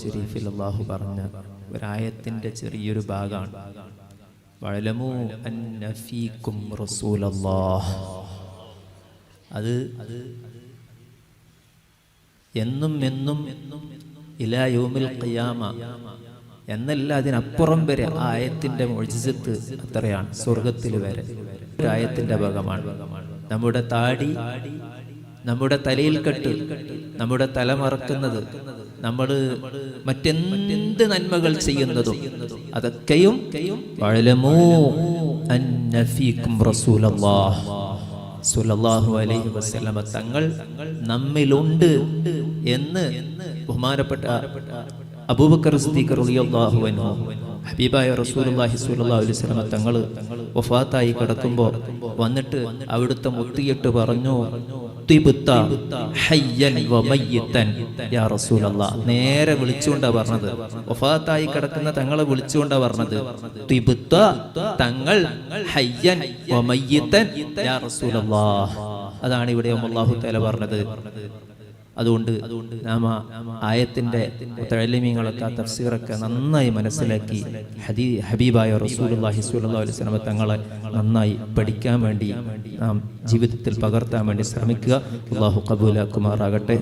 ഷരീഫിൽ അല്ലാഹു പറഞ്ഞ ഒരായത്തിന്റെ ചെറിയൊരു ഭാഗമാണ്. വഅലമു അന്ന ഫീകും റസൂലല്ലാഹ്. അത് എന്നും ഇലാ യൗമിൽ ഖിയാമ എന്നല്ല, അതിനപ്പുറം വരെ ആയത്തിന്റെ മുഅ്ജിസത്ത് അത്രയാണ്. സ്വർഗത്തിൽ വരെ ഒരു ആയത്തിന്റെ ഭാഗമാണ്. നമ്മുടെ താടി, നമ്മുടെ തലയിൽ കെട്ട്, നമ്മുടെ തല മറക്കുന്നത്, നമ്മൾ മറ്റെന്ത് നന്മകൾ ചെയ്യുന്നതും അതൊക്കെയും വഅലമൂ അന്ന ഫീകും റസൂലല്ലാഹ് സ്വല്ലല്ലാഹു അലൈഹി വസല്ലമ തങ്ങൾ നമ്മിലുണ്ട് എന്ന് ബഹുമാനപ്പെട്ട അബൂബക്കർ സിദ്ദീഖ് റളിയല്ലാഹു അൻഹു ഹബീബായ റസൂലുള്ളാഹി സ്വല്ലല്ലാഹു അലൈഹി വസല്ലമ തങ്ങൾ വഫാത്തായി കിടക്കുമ്പോൾ വന്നിട്ട് അവിടുത്തെ മുത്തിയിട്ട് പറഞ്ഞു, തിബ്ത ഹയ്യൻ വമയ്യിതൻ യാ റസൂലല്ലാഹ്. നേരെ വിളിച്ചുകൊണ്ടാ പറഞ്ഞത്, വഫാത്തായി കിടക്കുന്ന തങ്ങളെ വിളിച്ചുകൊണ്ടാ പറഞ്ഞത്. തിബ്ത തങ്ങൾ ഹയ്യൻ വമയ്യിതൻ യാ റസൂലല്ലാഹ്. അതാണ് ഇവിടെ അല്ലാഹു തആല പറഞ്ഞത്. അതുകൊണ്ട് നാം ആയത്തിന്റെ മുതഅല്ലിമീങ്ങളൊക്കെ തഫ്സീറൊക്കെ നന്നായി മനസ്സിലാക്കി ഹബീബായ റസൂലുള്ളാഹി സ്വല്ലല്ലാഹു അലൈഹി വസല്ലം തങ്ങളെ നന്നായി പഠിക്കാൻ വേണ്ടി നാം ജീവിതത്തിൽ പകർത്താൻ വേണ്ടി ശ്രമിക്കുക. അല്ലാഹു ഖബൂലാക്കുമാറാകട്ടെ.